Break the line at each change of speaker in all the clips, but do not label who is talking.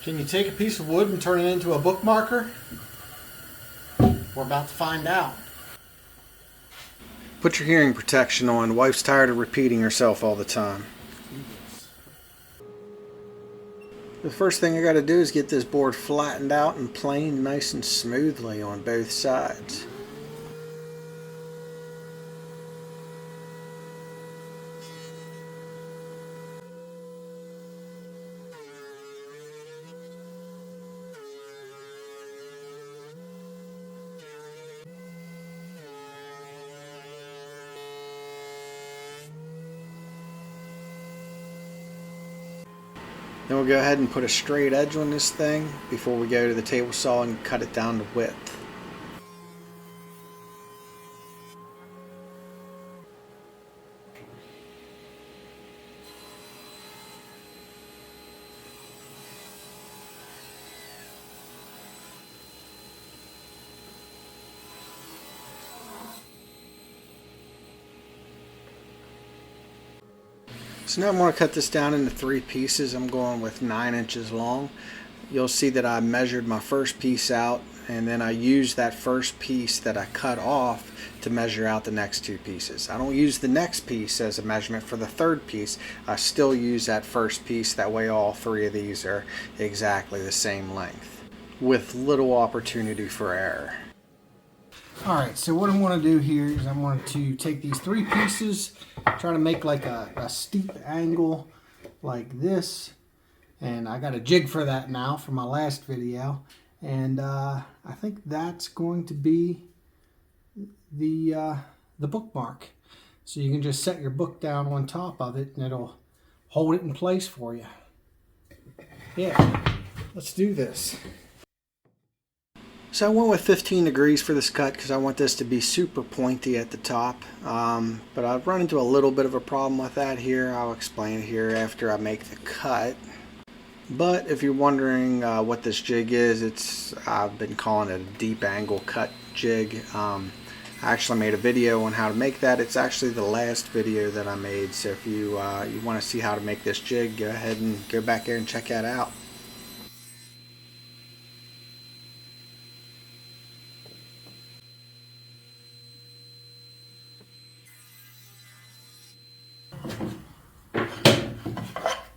Can you take a piece of wood and turn it into a bookmarker? We're about to find out. Put your hearing protection on. Wife's tired of repeating herself all the time. The first thing I got to do is get this board flattened out and planed nice and smoothly on both sides. Then we'll go ahead and put a straight edge on this thing before we go to the table saw and cut it down to width. So now I'm going to cut this down into 3 pieces. I'm going with 9 inches long. You'll see that I measured my first piece out, and then I used that first piece that I cut off to measure out the next 2 pieces. I don't use the next piece as a measurement for the third piece. I still use that first piece. That way all 3 of these are exactly the same length with little opportunity for error. Alright, so what I'm going to do here is I'm going to take these 3 pieces, try to make like a steep angle like this, and I got a jig for that now from my last video, and I think that's going to be the bookmark. So you can just set your book down on top of it and it'll hold it in place for you. Yeah, let's do this. So I went with 15 degrees for this cut because I want this to be super pointy at the top. But I've run into a little bit of a problem with that here. I'll explain it here after I make the cut. But if you're wondering what this jig is, I've been calling it a deep angle cut jig. I actually made a video on how to make that. It's actually the last video that I made. So if you want to see how to make this jig, go ahead and go back there and check that out.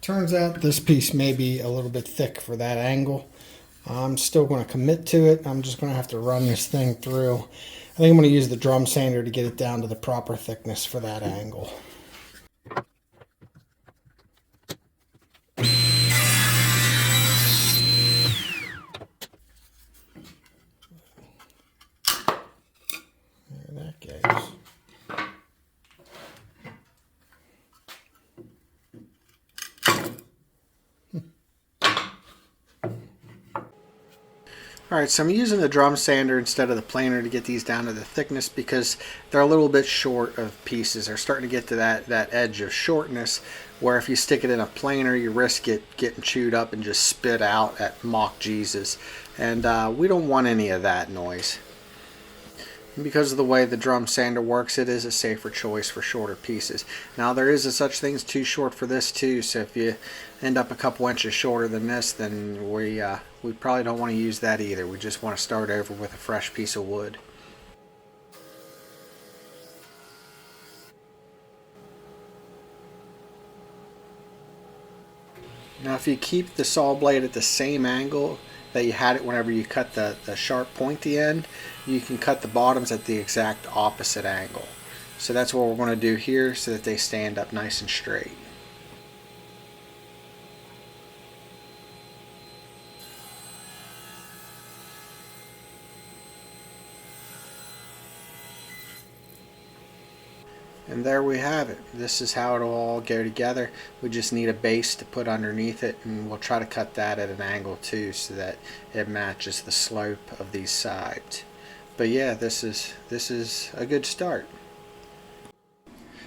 Turns out this piece may be a little bit thick for that angle. I'm still going to commit to it. I'm just going to have to run this thing through. I think I'm going to use the drum sander to get it down to the proper thickness for that angle. There that goes. Alright, so I'm using the drum sander instead of the planer to get these down to the thickness because they're a little bit short of pieces. They're starting to get to that edge of shortness where if you stick it in a planer, you risk it getting chewed up and just spit out at Mock Jesus. And we don't want any of that noise. And because of the way the drum sander works, it is a safer choice for shorter pieces. Now there is a such thing as too short for this too, so if you end up a couple inches shorter than this, then we probably don't want to use that either. We just want to start over with a fresh piece of wood. Now if you keep the saw blade at the same angle that you had it whenever you cut the sharp pointy end, you can cut the bottoms at the exact opposite angle. So that's what we're going to do here so that they stand up nice and straight. And there we have it. This is how it'll all go together. We just need a base to put underneath it, and we'll try to cut that at an angle too so that it matches the slope of these sides. But yeah, this is a good start.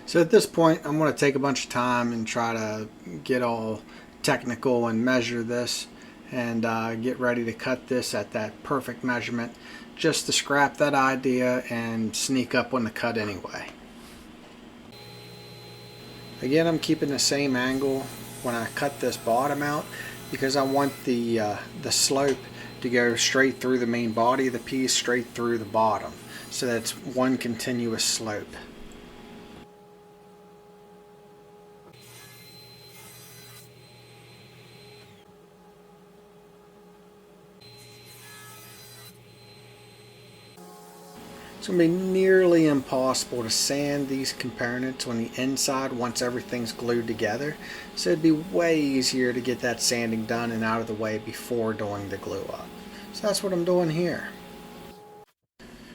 So at this point I'm going to take a bunch of time and try to get all technical and measure this and get ready to cut this at that perfect measurement, just to scrap that idea and sneak up on the cut anyway. Again, I'm keeping the same angle when I cut this bottom out. because I want the slope to go straight through the main body of the piece, straight through the bottom. So that's one continuous slope. It's going to be nearly impossible to sand these components on the inside once everything's glued together. So it'd be way easier to get that sanding done and out of the way before doing the glue up. So that's what I'm doing here.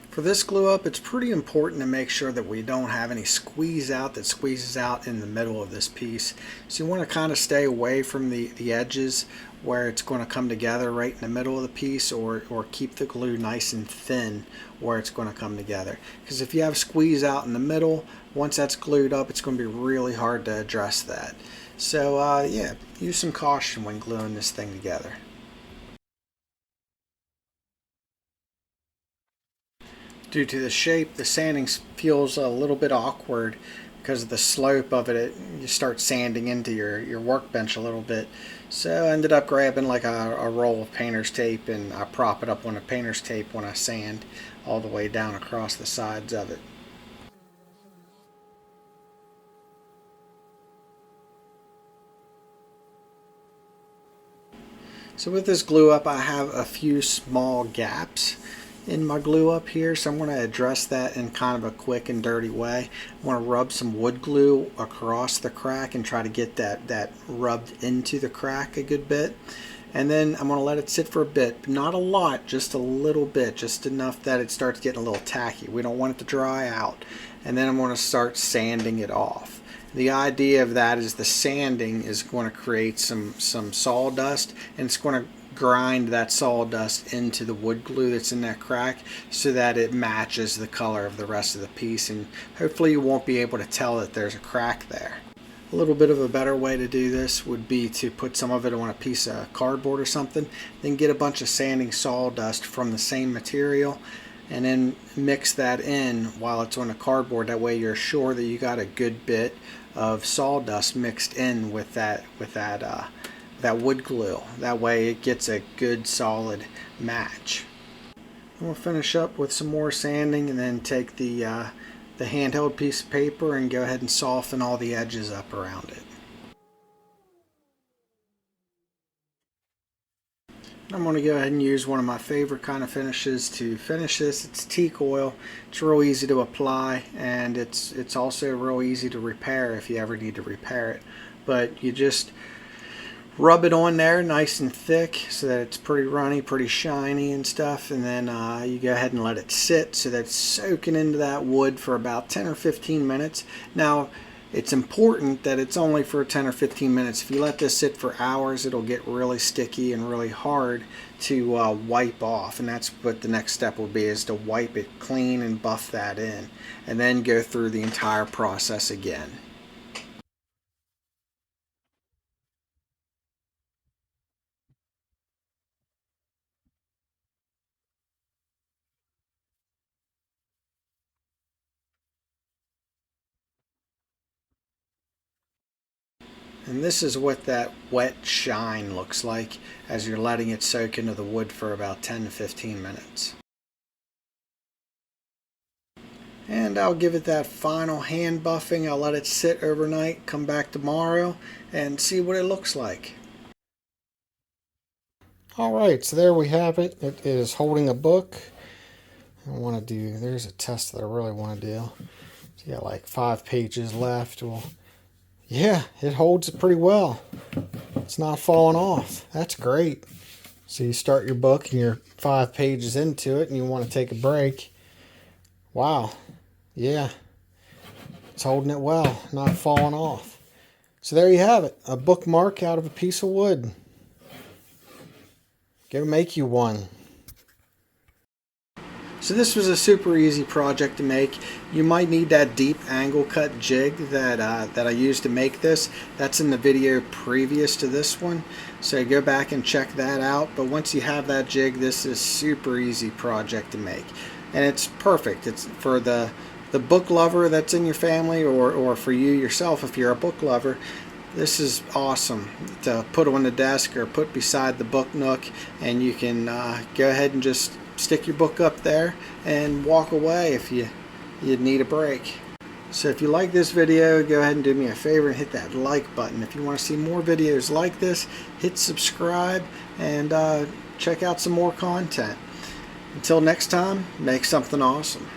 For this glue up, it's pretty important to make sure that we don't have any squeeze out that squeezes out in the middle of this piece. So you want to kind of stay away from the edges where it's going to come together right in the middle of the piece, or keep the glue nice and thin where it's going to come together. Because if you have squeeze out in the middle, once that's glued up, it's going to be really hard to address that. So yeah, use some caution when gluing this thing together. Due to the shape, the sanding feels a little bit awkward because of the slope of it. You start sanding into your workbench a little bit. So I ended up grabbing like a roll of painter's tape, and I prop it up on the painter's tape when I sand all the way down across the sides of it. So with this glue up, I have a few small gaps in my glue up here, so I'm going to address that in kind of a quick and dirty way. I want to rub some wood glue across the crack and try to get that rubbed into the crack a good bit. And then I'm going to let it sit for a bit, not a lot, just a little bit, just enough that it starts getting a little tacky. We don't want it to dry out. And then I'm going to start sanding it off. The idea of that is the sanding is going to create some sawdust, and it's going to grind that sawdust into the wood glue that's in that crack so that it matches the color of the rest of the piece, and hopefully you won't be able to tell that there's a crack there. A little bit of a better way to do this would be to put some of it on a piece of cardboard or something, then get a bunch of sanding sawdust from the same material and then mix that in while it's on the cardboard. That way you're sure that you got a good bit of sawdust mixed in with that wood glue. That way it gets a good solid match. We'll finish up with some more sanding and then take the handheld piece of paper and go ahead and soften all the edges up around it. I'm going to go ahead and use one of my favorite kind of finishes to finish this. It's teak oil. It's real easy to apply, and it's also real easy to repair if you ever need to repair it. But you just rub it on there nice and thick so that it's pretty runny, pretty shiny and stuff, and then you go ahead and let it sit so that it's soaking into that wood for about 10 or 15 minutes. Now, it's important that it's only for 10 or 15 minutes. If you let this sit for hours, it'll get really sticky and really hard to wipe off, and that's what the next step will be, is to wipe it clean and buff that in, and then go through the entire process again. And this is what that wet shine looks like as you're letting it soak into the wood for about 10 to 15 minutes. And I'll give it that final hand buffing. I'll let it sit overnight, come back tomorrow, and see what it looks like. Alright, so there we have it. It is holding a book. There's a test that I really want to do. So you got like 5 pages left. Well, yeah, it holds it pretty well. It's not falling off. That's great. So you start your book and you're 5 pages into it and you want to take a break. Wow. Yeah. It's holding it well, not falling off. So there you have it. A bookmark out of a piece of wood. Go make you one. So this was a super easy project to make. You might need that deep angle cut jig that I used to make this. That's in the video previous to this one. So go back and check that out. But once you have that jig, this is a super easy project to make. And it's perfect. It's for the book lover that's in your family, or for you yourself if you're a book lover. This is awesome to put on the desk or put beside the book nook, and you can go ahead and just stick your book up there and walk away if you need a break. So if you like this video, go ahead and do me a favor and hit that like button. If you want to see more videos like this, hit subscribe and check out some more content. Until next time, make something awesome.